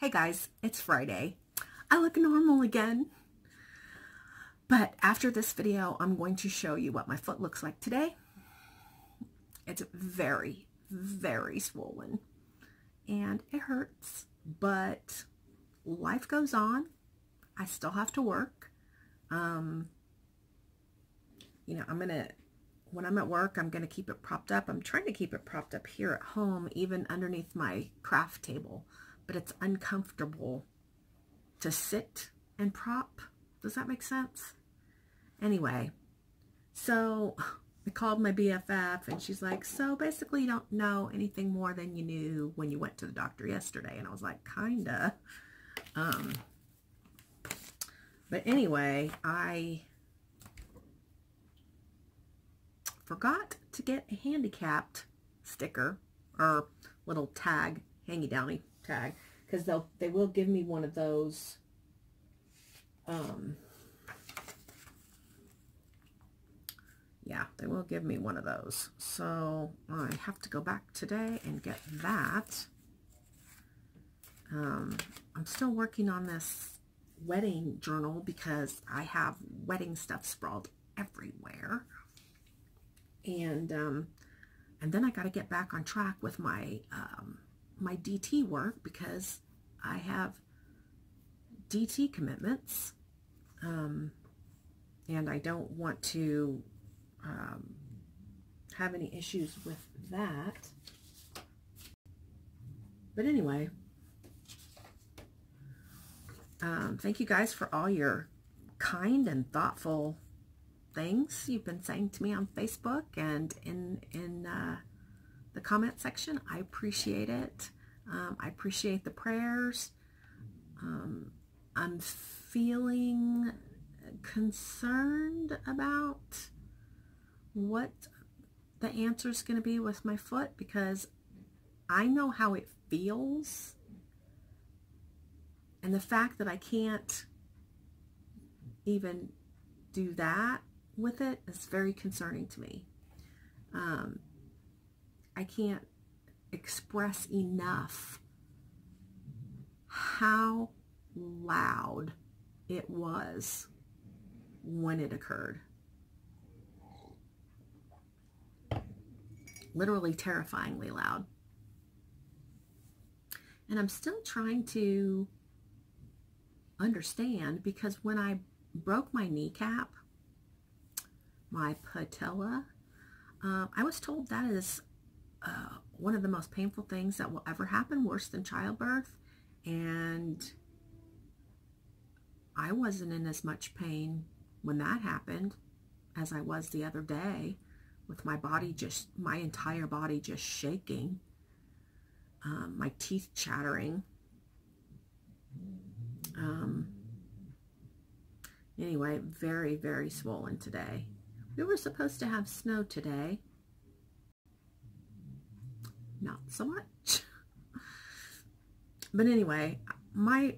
Hey guys, it's Friday. I look normal again. But after this video, I'm going to show you what my foot looks like today. It's very, very swollen. And it hurts, but life goes on. I still have to work. You know, when I'm at work, I'm going to keep it propped up. I'm trying to keep it propped up here at home, even underneath my craft table. But it's uncomfortable to sit and prop. Does that make sense? Anyway, so I called my BFF and she's like, so basically you don't know anything more than you knew when you went to the doctor yesterday. And I was like, kinda. But anyway, I forgot to get a handicapped sticker or little tag, hangy downy tag, because they will give me one of those yeah, they will give me one of those, so I have to go back today and get that. I'm still working on this wedding journal because I have wedding stuff sprawled everywhere, and then I got to get back on track with my my DT work because I have DT commitments, and I don't want to have any issues with that. But anyway, thank you guys for all your kind and thoughtful things you've been saying to me on Facebook and in the comment section. I appreciate it. I appreciate the prayers. I'm feeling concerned about what the answer is going to be with my foot, because I know how it feels, and the fact that I can't even do that with it is very concerning to me. I can't express enough how loud it was when it occurred. Literally terrifyingly loud. And I'm still trying to understand, because when I broke my kneecap, my patella, I was told that is one of the most painful things that will ever happen, worse than childbirth. And I wasn't in as much pain when that happened as I was the other day, with my body just, my entire body just shaking, my teeth chattering. Anyway, very, very swollen today. We were supposed to have snow today. Not so much. But anyway, my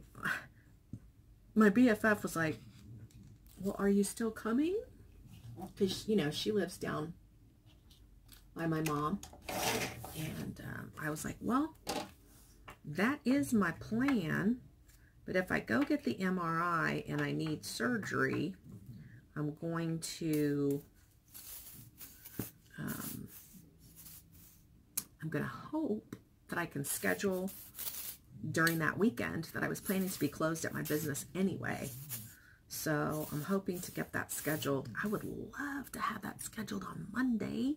BFF was like, well, are you still coming? Because, you know, she lives down by my mom. And I was like, well, that is my plan. But if I go get the MRI and I need surgery, I'm going to hope that I can schedule during that weekend that I was planning to be closed at my business anyway. So I'm hoping to get that scheduled. I would love to have that scheduled on Monday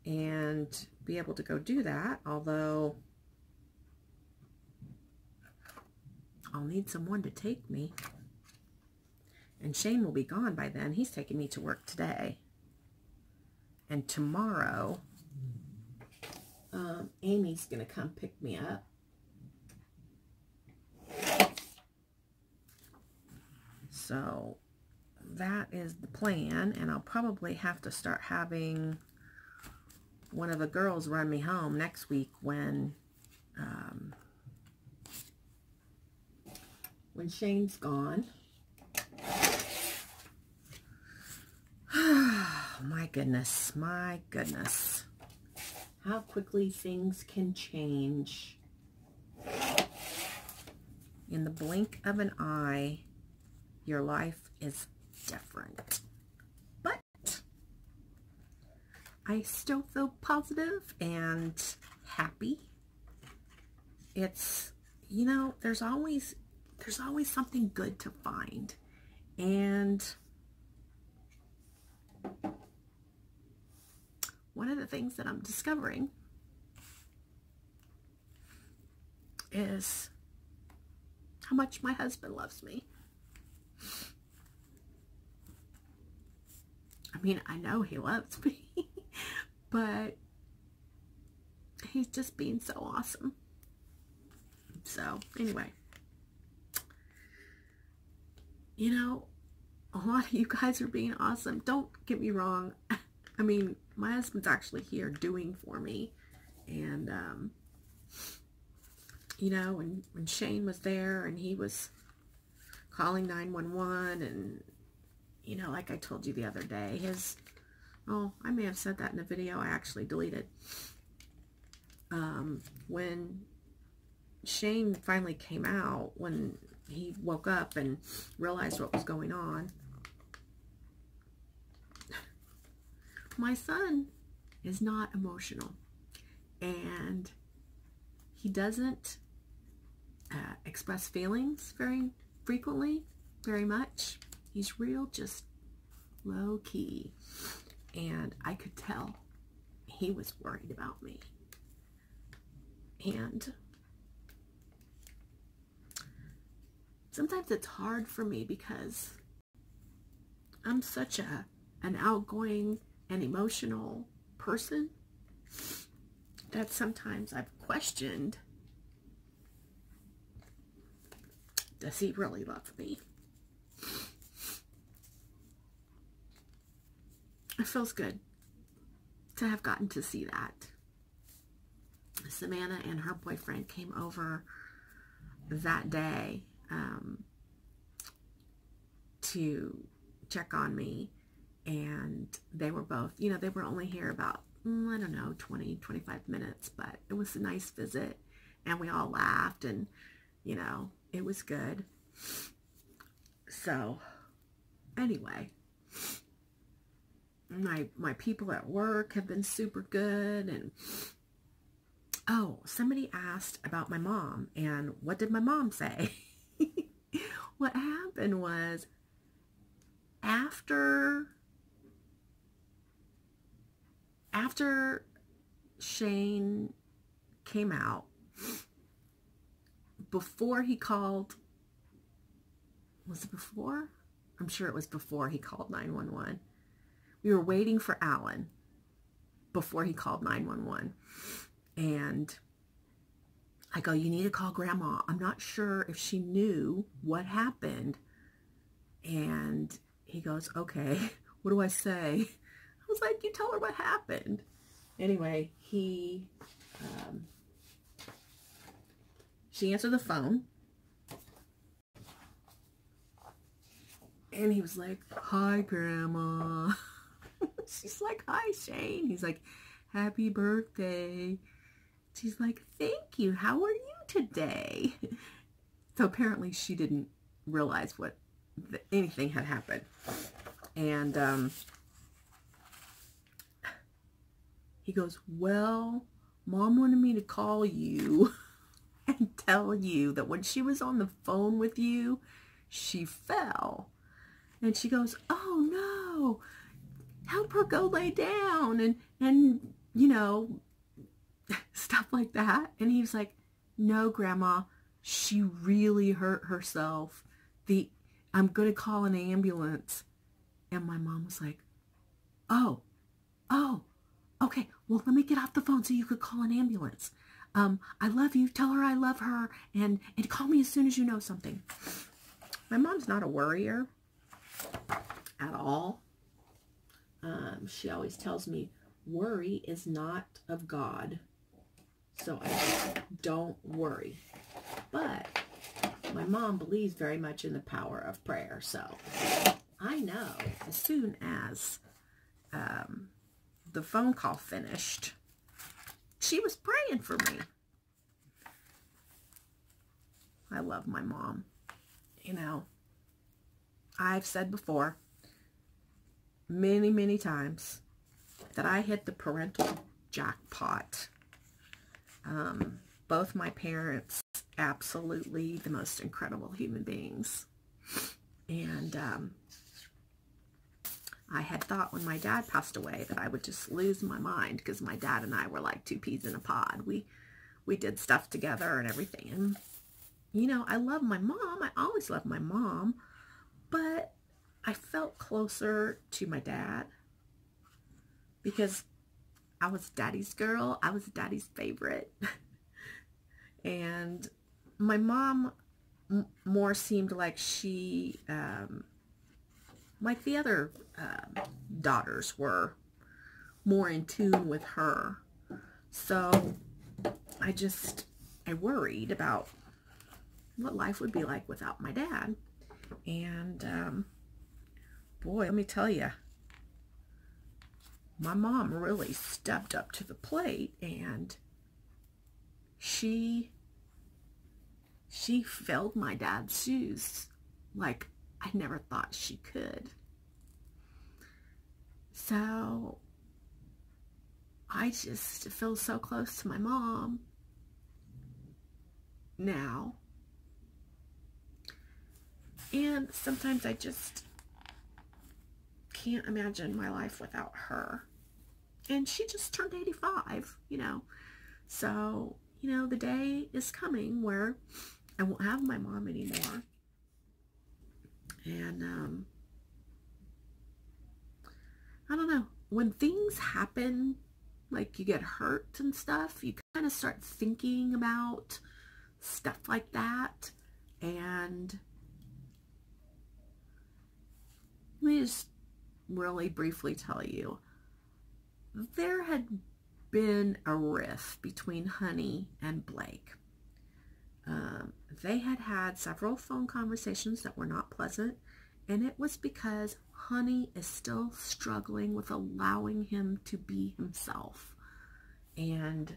and be able to go do that, although I'll need someone to take me. And Shane will be gone by then. He's taking me to work today. And tomorrow, Amy's going to come pick me up. So that is the plan. And I'll probably have to start having one of the girls run me home next week when Shane's gone. My goodness, my goodness. How quickly things can change. in the blink of an eye, your life is different. But I still feel positive and happy. It's, you know, there's always something good to find. And one of the things that I'm discovering is how much my husband loves me. I mean, I know he loves me, but he's just being so awesome. So, anyway, you know, a lot of you guys are being awesome. Don't get me wrong. I mean, my husband's actually here doing for me. And, you know, when Shane was there and he was calling 911 and, you know, like I told you the other day, I may have said that in a video I actually deleted. When Shane finally came out, when he woke up and realized what was going on, my son is not emotional, and he doesn't express feelings very frequently, very much. He's real, just low-key, and I could tell he was worried about me. And sometimes it's hard for me because I'm such an outgoing and emotional person that sometimes I've questioned, does he really love me? It feels good to have gotten to see that. Savannah and her boyfriend came over that day to check on me, and they were both, you know, they were only here about, I don't know, 20, 25 minutes, but it was a nice visit, and we all laughed, and, you know, it was good. So, anyway, my people at work have been super good, and oh, somebody asked about my mom, and what did my mom say? What happened was, after Shane came out, before he called, was it before? I'm sure it was before he called 911. We were waiting for Alan before he called 911. And I go, you need to call Grandma. I'm not sure if she knew what happened. And he goes, okay, what do I say? I was like, you tell her what happened. Anyway, she answered the phone. And he was like, hi, Grandma. She's like, hi, Shane. He's like, happy birthday. She's like, thank you. How are you today? So apparently she didn't realize anything had happened. And he goes, well, Mom wanted me to call you and tell you that when she was on the phone with you, she fell. And she goes, oh no, help her go lay down, and you know, stuff like that. And he was like, no, Grandma, she really hurt herself. I'm going to call an ambulance. And my mom was like, oh, okay, well, let me get off the phone so you could call an ambulance. I love you. Tell her I love her, and call me as soon as you know something. My mom's not a worrier at all. She always tells me worry is not of God, so I don't worry. But my mom believes very much in the power of prayer, so I know as soon as the phone call finished, she was praying for me. I love my mom. You know, I've said before, many, many times, that I hit the parental jackpot. Both my parents, absolutely the most incredible human beings. And I had thought when my dad passed away that I would just lose my mind, because my dad and I were like two peas in a pod. We did stuff together and everything. And, you know, I love my mom. I always loved my mom. But I felt closer to my dad because I was daddy's girl. I was daddy's favorite. And my mom more seemed like she, like the other daughters were, more in tune with her. So I worried about what life would be like without my dad. And boy, let me tell you, my mom really stepped up to the plate, and she filled my dad's shoes like I never thought she could. So I just feel so close to my mom now. And sometimes I just can't imagine my life without her. And she just turned 85, you know. So, you know, the day is coming where I won't have my mom anymore. And, I don't know. When things happen, like you get hurt and stuff, you kind of start thinking about stuff like that. And let me just really briefly tell you, there had been a rift between Honey and Blake. They had had several phone conversations that were not pleasant, and it was because Honey is still struggling with allowing him to be himself. And,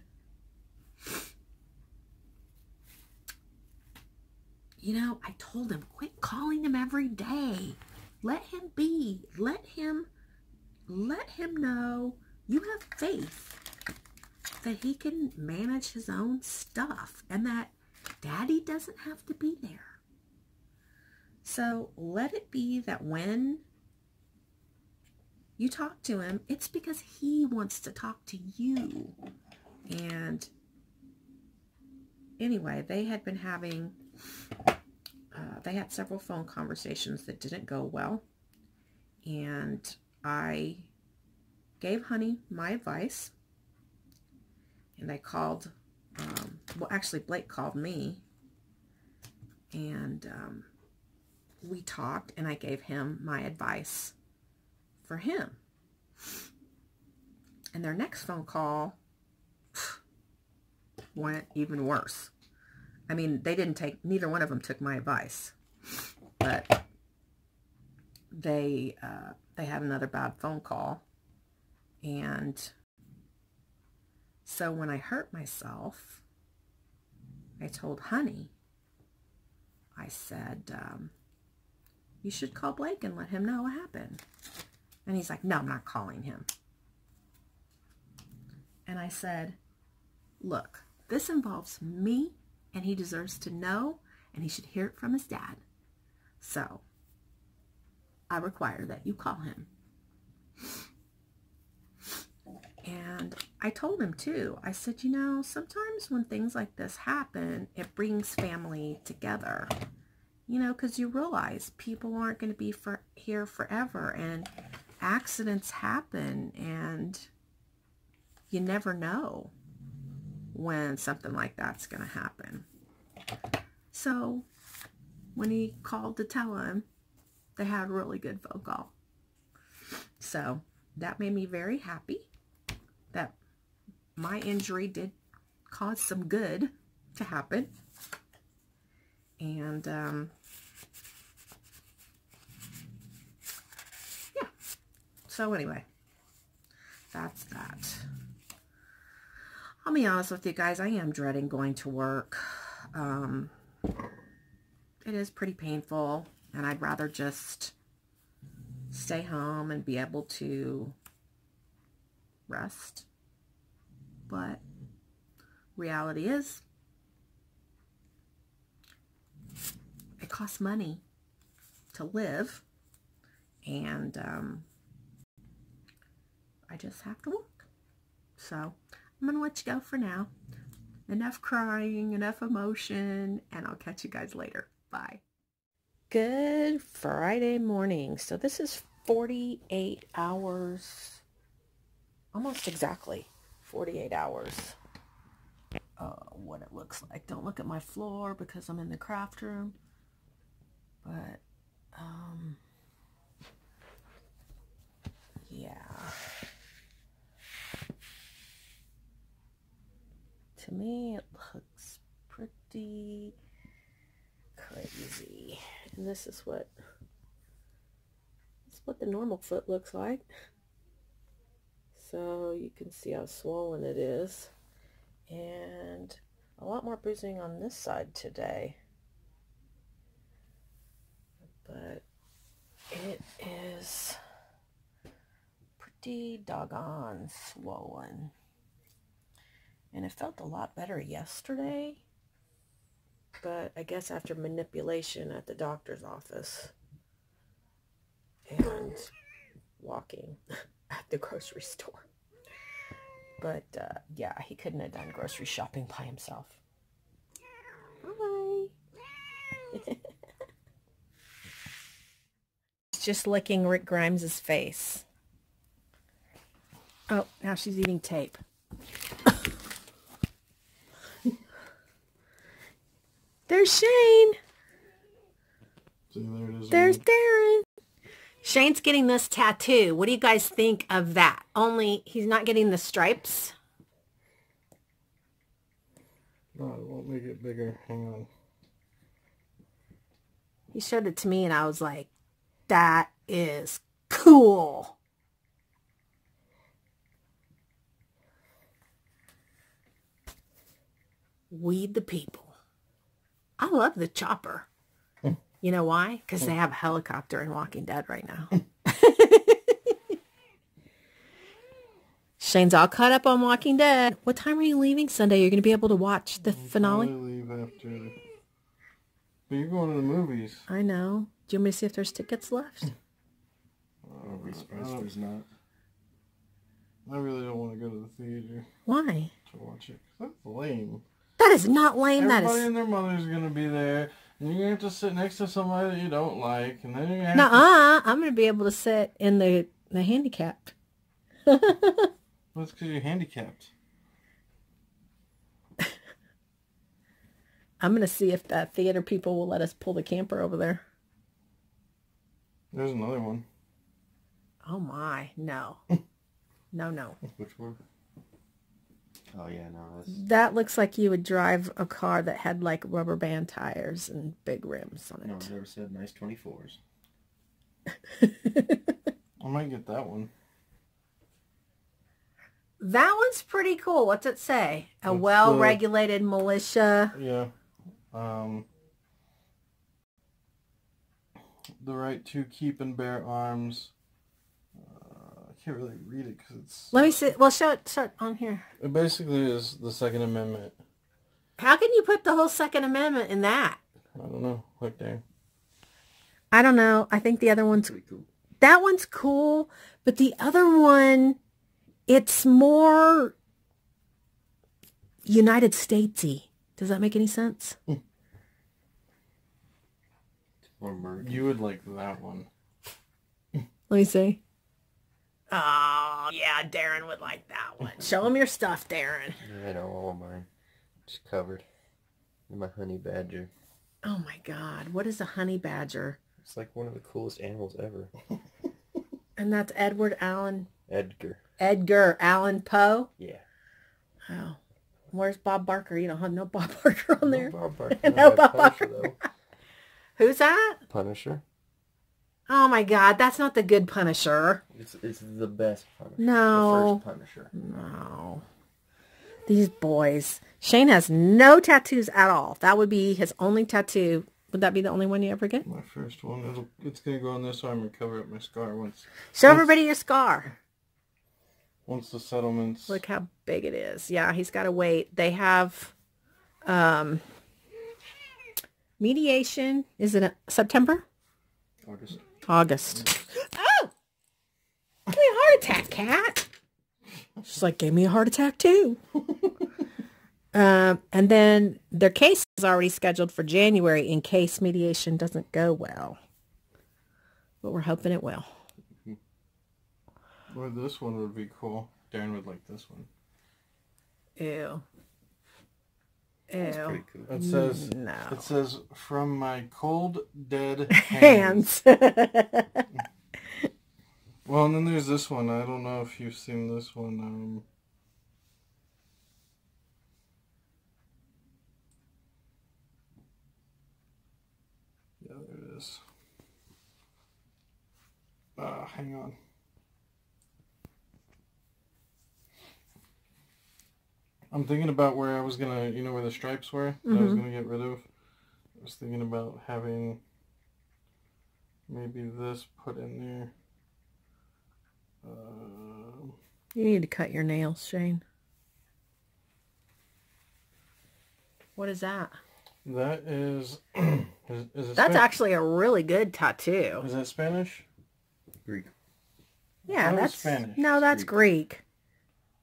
you know, I told him, quit calling him every day. Let him be. Let him know you have faith that he can manage his own stuff and that Daddy doesn't have to be there. So let it be that when you talk to him, it's because he wants to talk to you. And anyway, they had been having, they had several phone conversations that didn't go well. And I gave Honey my advice. And I called, well, actually, Blake called me. And we talked, and I gave him my advice for him. And their next phone call went even worse. I mean, they didn't take, neither one of them took my advice. But they had another bad phone call. And so when I hurt myself, I told Honey, I said, you should call Blake and let him know what happened. And he's like, no, I'm not calling him. And I said, look, this involves me, and he deserves to know, and he should hear it from his dad. So I require that you call him. And I told him too, I said, you know, sometimes when things like this happen, it brings family together. You know, because you realize people aren't going to be here forever, and accidents happen, and you never know when something like that's going to happen. So when he called to tell him, they had a really good phone call. So that made me very happy that my injury did cause some good to happen. And, yeah. So anyway, that's that. I'll be honest with you guys, I am dreading going to work. it is pretty painful, and I'd rather just stay home and be able to rest. But reality is, it costs money to live, and I just have to work. So I'm going to let you go for now. Enough crying, enough emotion, and I'll catch you guys later. Bye. Good Friday morning. So this is 48 hours, almost exactly 48 hours. What it looks like. Don't look at my floor because I'm in the craft room. But, yeah. To me, it looks pretty crazy. And this is what the normal foot looks like. So you can see how swollen it is. And a lot more bruising on this side today. But it is pretty doggone swollen. And it felt a lot better yesterday. But I guess after manipulation at the doctor's office and walking at the grocery store. But yeah, he couldn't have done grocery shopping by himself. Hi. Just licking Rick Grimes' face. Oh, now she's eating tape. There's Shane. See, there it is. There's Darren. Shane's getting this tattoo. What do you guys think of that? Only he's not getting the stripes. No, it won't make it bigger. Hang on. He showed it to me and I was like, that is cool. Weed the people. I love the chopper. You know why? Because they have a helicopter in Walking Dead right now. Shane's all caught up on Walking Dead. What time are you leaving Sunday? You're going to be able to watch the finale? I'll leave after. But you're going to the movies. I know. Do you want me to see if there's tickets left? I'll be surprised if there's not. I really don't want to go to the theater. Why? To watch it. That's lame. That is not lame. Everybody That is... and their mother's going to be there. And you're going to have to sit next to somebody that you don't like. And then you're going to have Nuh-uh. I'm going to be able to sit in the handicapped. Well, it's because you're handicapped. I'm going to see if the theater people will let us pull the camper over there. There's another one. Oh my, no. No. Which one? Oh yeah, no. That looks like you would drive a car that had like rubber band tires and big rims on it. No, I never said nice 24s. I might get that one. That one's pretty cool. What's it say? A well-regulated militia. Yeah. The right to keep and bear arms. I can't really read it because it's... Let me see. Well, show it on here. It basically is the Second Amendment. How can you put the whole Second Amendment in that? I don't know. Look there. I don't know. I think the other one's... Pretty cool. That one's cool, but the other one, it's more United Statesy. Does that make any sense? You would like that one. Let me see. Oh, yeah, Darren would like that one. Show him your stuff, Darren. I know, all of mine. Just covered. And my honey badger. Oh my God, what is a honey badger? It's like one of the coolest animals ever. And that's Edward Allan... Edgar Allan Poe? Yeah. Oh. Where's Bob Barker? You don't have no Bob Barker on there. No Bob Barker. No Bob Punisher, Barker. though. Who's that? Punisher. Oh my God, that's not the good Punisher. It's the best Punisher. No. The first Punisher. No. These boys. Shane has no tattoos at all. That would be his only tattoo Would that be the only one you ever get? My first one. It's going to go on this arm and cover up my scar once. Show everybody your scar. Once the settlements... Look how big it is. Yeah, he's got to wait. They have mediation. Is it September? August. Oh! Give me a heart attack, cat. She's like, gave me a heart attack too. And then their case is already scheduled for January in case mediation doesn't go well. But we're hoping it will. Well, this one would be cool. Darren would like this one. Ew. That's Ew. pretty cool. It says, No. It says, from my cold, dead Hands. Well, and then there's this one. I don't know if you've seen this one. Yeah, there it is. Hang on. I'm thinking about where I was gonna, you know, where the stripes were that I was gonna get rid of. I was thinking about having maybe this put in there. You need to cut your nails, Shane. What is that? That is, is it That's actually a really good tattoo. Is that Spanish? Greek. Yeah, That was that's Spanish. No, that's Greek.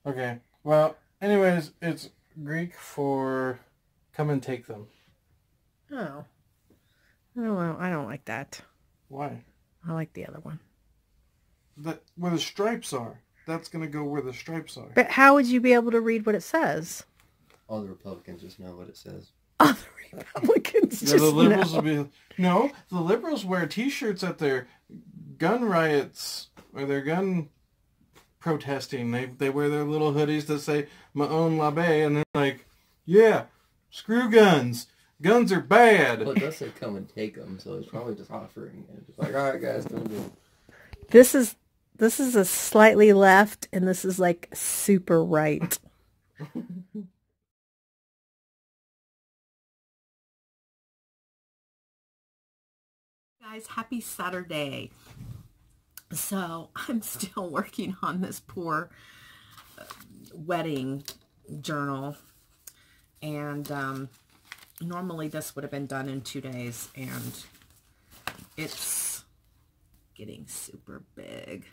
Okay. Well, anyways, it's Greek for come and take them. Oh. I don't like that. Why? I like the other one. That where the stripes are. That's gonna go where the stripes are. But how would you be able to read what it says? All the Republicans just know what it says. Other Republicans Yeah, just the liberals know. will be no. The liberals wear T-shirts at their gun riots or their gun protesting. They wear their little hoodies that say "My own la bae," and they're like, "Yeah, screw guns. Guns are bad." Well, it does say come and take them, so it's probably just offering it. Just like, all right, guys, come do it. This is a slightly left, and this is like super right. Guys, happy Saturday. So I'm still working on this poor wedding journal, and normally this would have been done in 2 days, and it's getting super big.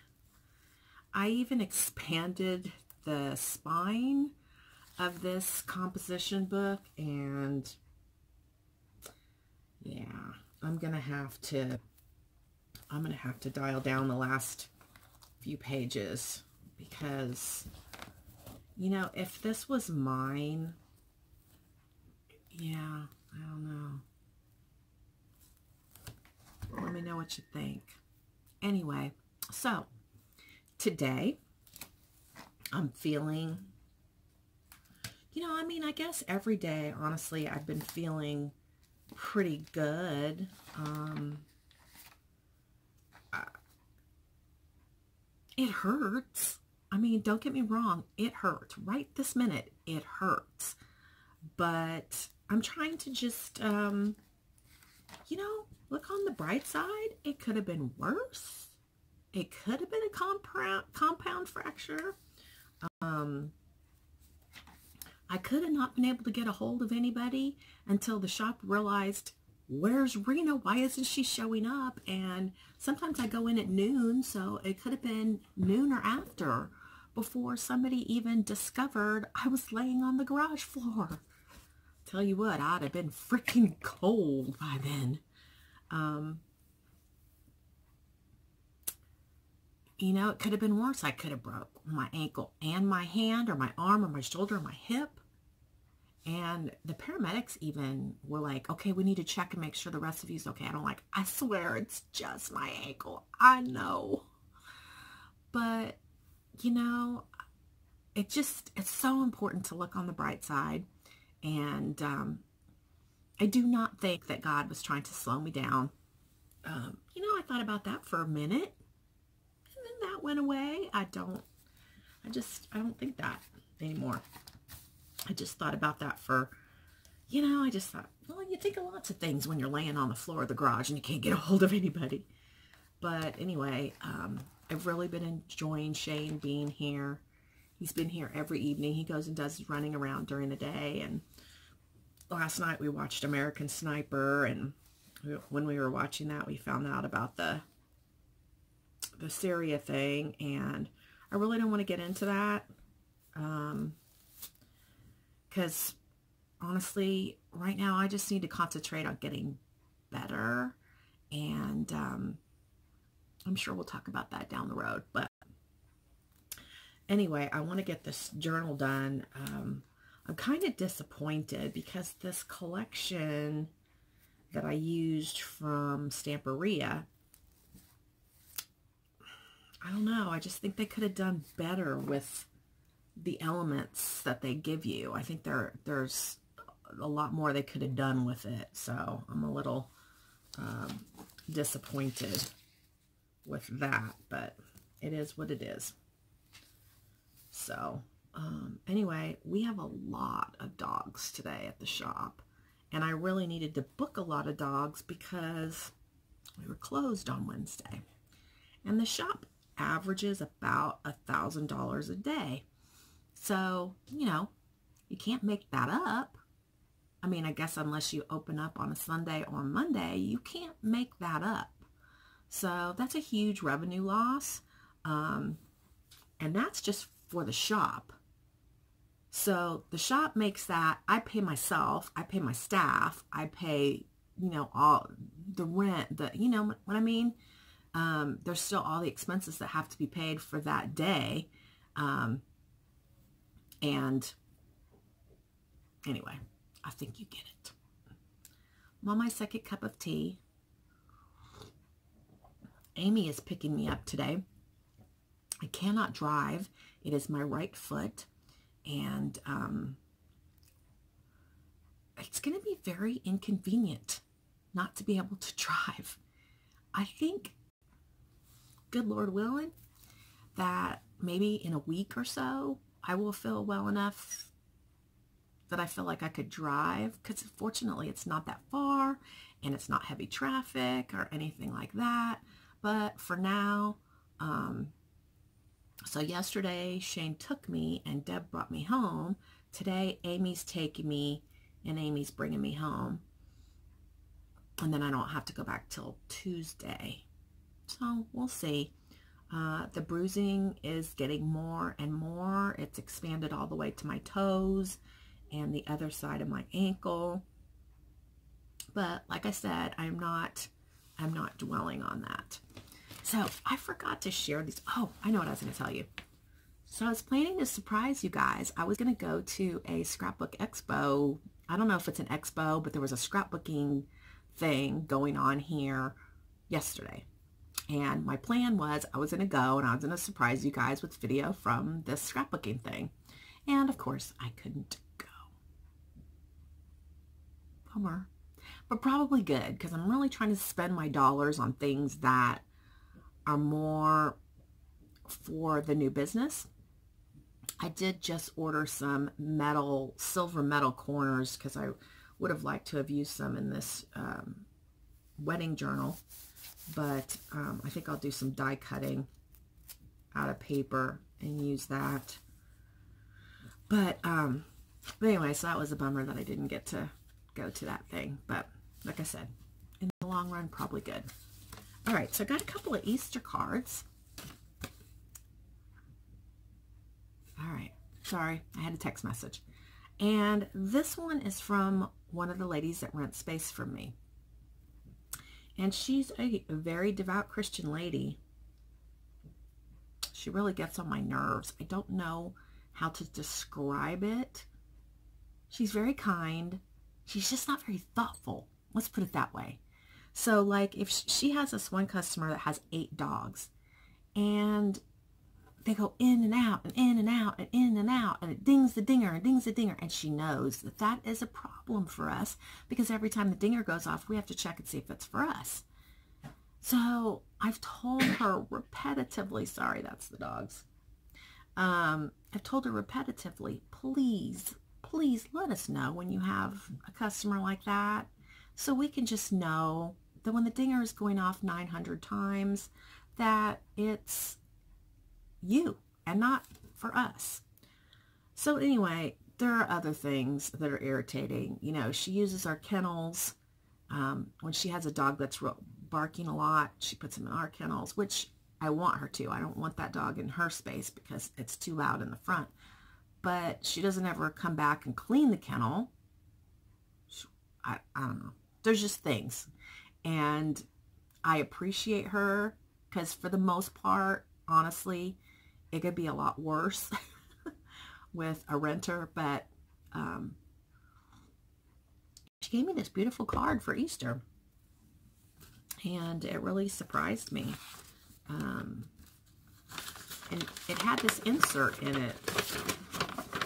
I even expanded the spine of this composition book, and yeah, I'm gonna have to dial down the last few pages, because, you know, if this was mine, yeah, I don't know. Let me know what you think. Anyway, so today I'm feeling, you know, I mean, I guess every day, honestly, I've been feeling pretty good. It hurts. I mean, don't get me wrong. It hurts. Right this minute, it hurts. But I'm trying to just, you know, look on the bright side. It could have been worse. It could have been a compound fracture. I could have not been able to get a hold of anybody until the shop realized, where's Rena? Why isn't she showing up? And sometimes I go in at noon, so it could have been noon or after before somebody even discovered I was laying on the garage floor. Tell you what, I'd have been freaking cold by then. You know, it could have been worse. I could have broke my ankle and my hand or my arm or my shoulder or my hip. And the paramedics even were like, okay, we need to check and make sure the rest of you's okay. And I'm like, I swear it's just my ankle. I know. But, you know, it's so important to look on the bright side. And I do not think that God was trying to slow me down. You know, I thought about that for a minute. And then that went away. I don't think that anymore. I just thought about that for, you know, I just thought well, you think of lots of things when you're laying on the floor of the garage and you can't get a hold of anybody. But anyway, I've really been enjoying Shane being here. He's been here every evening. He goes and does his running around during the day. And last night we watched American Sniper. And when we were watching that, we found out about the Syria thing. And I really don't want to get into that. Because honestly, right now I just need to concentrate on getting better. And I'm sure we'll talk about that down the road. But anyway, I want to get this journal done. I'm kind of disappointed because this collection that I used from Stamperia, I don't know. I just think they could have done better with the elements that they give you. I think there's a lot more they could have done with it. So I'm a little disappointed with that, but it is what it is. So anyway, we have a lot of dogs today at the shop, and I really needed to book a lot of dogs because we were closed on Wednesday, and the shop averages about $1,000 a day. So, you know, you can't make that up. I mean, I guess unless you open up on a Sunday or Monday, you can't make that up. So that's a huge revenue loss. And that's just for the shop. So the shop makes that. I pay myself, I pay my staff, I pay, you know, all the rent, you know what I mean? There's still all the expenses that have to be paid for that day. And anyway, I think you get it. I'm on my second cup of tea. Amy is picking me up today. I cannot drive. It is my right foot. And it's going to be very inconvenient not to be able to drive. I think, good Lord willing, that maybe in a week or so, I will feel well enough that I feel like I could drive, because fortunately it's not that far and it's not heavy traffic or anything like that. But for now, so yesterday Shane took me and Deb brought me home. Today Amy's taking me and Amy's bringing me home. And then I don't have to go back till Tuesday. So we'll see. The bruising is getting more and more. It's expanded all the way to my toes and the other side of my ankle. But like I said, I'm not dwelling on that. So I forgot to share these. Oh, I know what I was going to tell you. So I was planning to surprise you guys. I was going to go to a scrapbook expo. I don't know if it's an expo, but there was a scrapbooking thing going on here yesterday. And my plan was I was going to go and I was going to surprise you guys with video from this scrapbooking thing. And of course, I couldn't go. Bummer. But probably good, because I'm really trying to spend my dollars on things that are more for the new business. I did just order some silver metal corners, because I would have liked to have used some in this wedding journal. But I think I'll do some die cutting out of paper and use that. But anyway, so that was a bummer that I didn't get to go to that thing. But like I said, in the long run, probably good. All right, so I got a couple of Easter cards. All right, sorry, I had a text message. And this one is from one of the ladies that rent space from me. And she's a very devout Christian lady. She really gets on my nerves. I don't know how to describe it. She's very kind. She's just not very thoughtful. Let's put it that way. So like if she has this one customer that has 8 dogs, and they go in and out and in and out and in and out, and it dings the dinger and dings the dinger, and she knows that that is a problem for us, because every time the dinger goes off, we have to check and see if it's for us. So I've told her repetitively, sorry, that's the dogs. I've told her repetitively, please, please let us know when you have a customer like that, so we can just know that when the dinger is going off 900 times, that it's you and not for us. So anyway, there are other things that are irritating. You know, she uses our kennels. When she has a dog that's barking a lot, she puts him in our kennels, which I want her to. I don't want that dog in her space because it's too loud in the front. But she doesn't ever come back and clean the kennel. I don't know. There's just things. And I appreciate her because for the most part, honestly, it could be a lot worse with a renter. But she gave me this beautiful card for Easter. And it really surprised me. And it had this insert in it.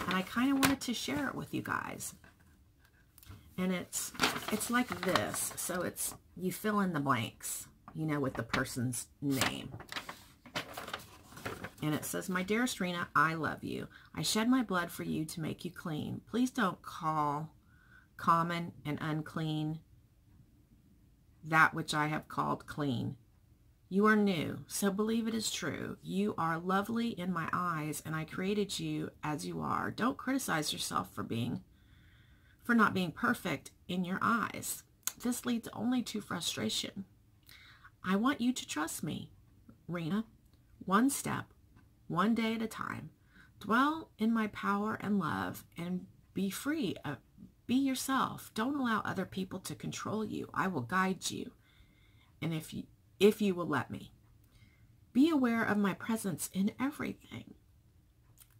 And I kind of wanted to share it with you guys. And it's like this. So it's, you fill in the blanks, you know, with the person's name. And it says, "My dearest Rena, I love you. I shed my blood for you to make you clean. Please don't call common and unclean that which I have called clean. You are new, so believe it is true. You are lovely in my eyes, and I created you as you are. Don't criticize yourself for not being perfect in your eyes. This leads only to frustration. I want you to trust me, Rena. One step, one day at a time. Dwell in my power and love, and be free. Be yourself. Don't allow other people to control you. I will guide you, and if you will let me. Be aware of my presence in everything.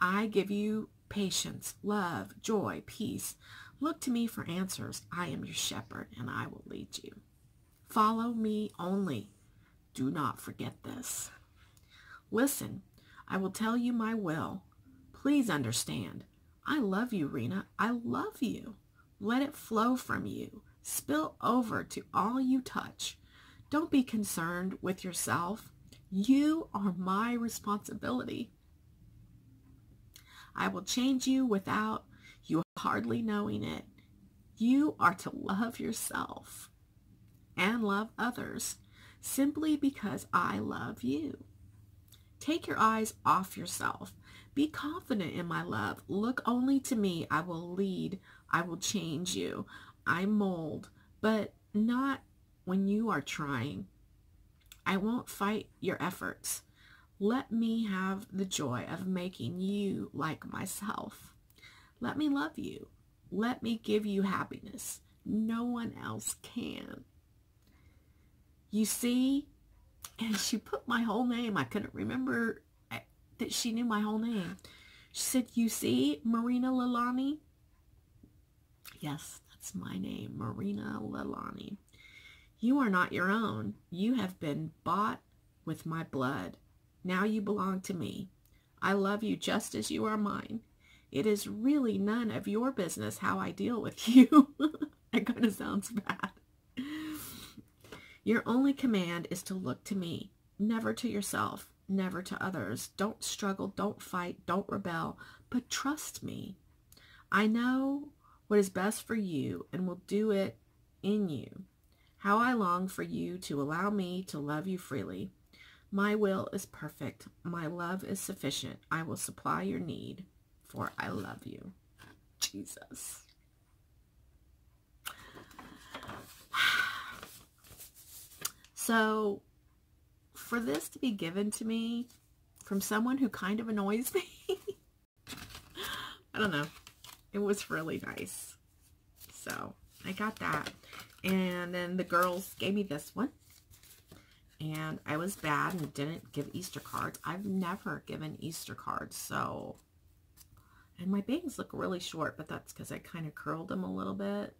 I give you patience, love, joy, peace. Look to me for answers. I am your shepherd, and I will lead you. Follow me only. Do not forget this. Listen, I will tell you my will. Please understand. I love you, Rena. I love you. Let it flow from you. Spill over to all you touch. Don't be concerned with yourself. You are my responsibility. I will change you without you hardly knowing it. You are to love yourself and love others simply because I love you. Take your eyes off yourself. Be confident in my love. Look only to me. I will lead. I will change you. I mold, but not when you are trying. I won't fight your efforts. Let me have the joy of making you like myself. Let me love you. Let me give you happiness. No one else can. You see, and she put my whole name. I couldn't remember that she knew my whole name. She said, you see, Marina Lalani? Yes, that's my name, Marina Lalani. You are not your own. You have been bought with my blood. Now you belong to me. I love you just as you are mine. It is really none of your business how I deal with you. That kind of sounds bad. Your only command is to look to me, never to yourself, never to others. Don't struggle, don't fight, don't rebel, but trust me. I know what is best for you and will do it in you. How I long for you to allow me to love you freely. My will is perfect. My love is sufficient. I will supply your need, for I love you. Jesus. So, for this to be given to me from someone who kind of annoys me, I don't know. It was really nice. So, I got that. And then the girls gave me this one. And I was bad and didn't give Easter cards. I've never given Easter cards, so... And my bangs look really short, but that's because I kind of curled them a little bit.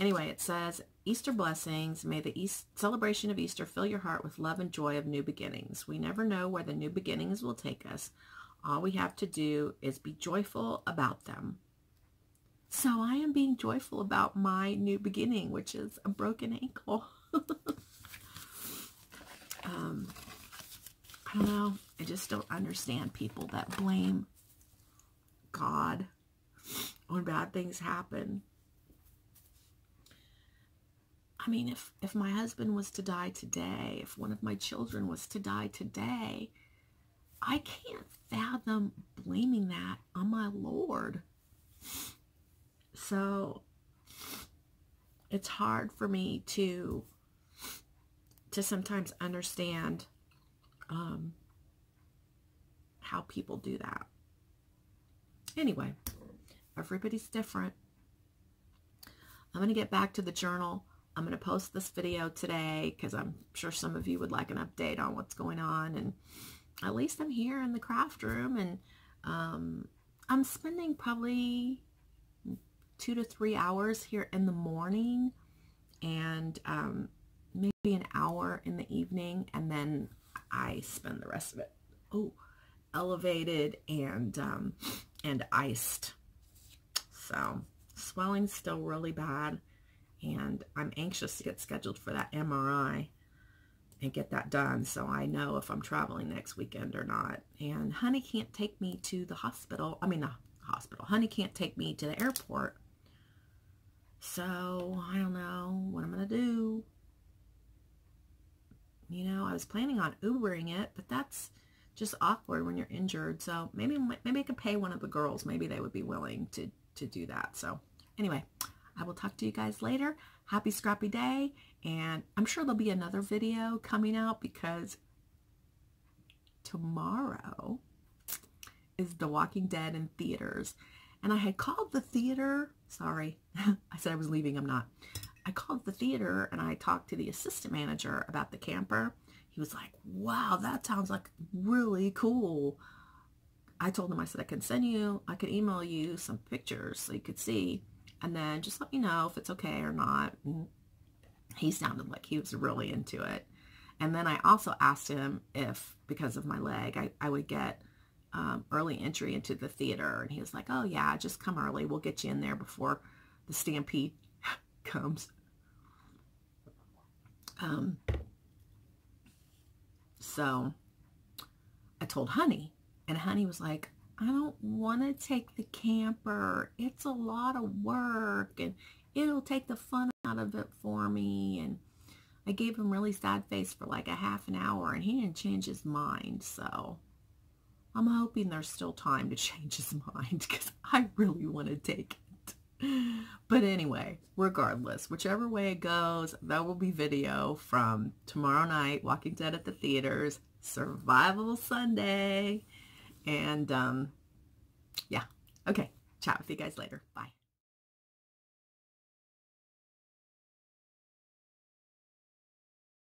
Anyway, it says, Easter blessings. May the celebration of Easter fill your heart with love and joy of new beginnings. We never know where the new beginnings will take us. All we have to do is be joyful about them. So I am being joyful about my new beginning, which is a broken ankle. I don't know. I just don't understand people that blame God when bad things happen. I mean, if my husband was to die today, if one of my children was to die today, I can't fathom blaming that on my Lord. So it's hard for me to sometimes understand how people do that. Anyway, everybody's different. I'm going to get back to the journal. I'm going to post this video today because I'm sure some of you would like an update on what's going on. And at least I'm here in the craft room, and I'm spending probably 2 to 3 hours here in the morning, and maybe an hour in the evening, and then I spend the rest of it elevated and iced. So swelling's still really bad, and I'm anxious to get scheduled for that MRI and get that done so I know if I'm traveling next weekend or not. And honey can't take me to the hospital. I mean, the hospital. Honey can't take me to the airport. So I don't know what I'm going to do. You know, I was planning on Ubering it, but that's just awkward when you're injured. So maybe I could pay one of the girls. Maybe they would be willing to do that. So anyway, I will talk to you guys later. Happy scrappy day. And I'm sure there'll be another video coming out because tomorrow is The Walking Dead in theaters. And I had called the theater. Sorry, I said I was leaving. I'm not. I called the theater and I talked to the assistant manager about the camper. He was like, wow, that sounds like really cool. I told him, I said, I could email you some pictures so you could see, and then just let me know if it's okay or not. And he sounded like he was really into it. And then I also asked him if, because of my leg, I would get early entry into the theater. And he was like, oh yeah, just come early. We'll get you in there before the stampede comes. So I told Honey, and Honey was like, I don't want to take the camper. It's a lot of work, and it'll take the fun out of it for me. And I gave him really sad face for like a half an hour, and he didn't change his mind. So I'm hoping there's still time to change his mind, because I really want to take it. But anyway, regardless, whichever way it goes, there will be video from tomorrow night, Walking Dead at the theaters, Survival Sunday, and yeah, okay, chat with you guys later. Bye.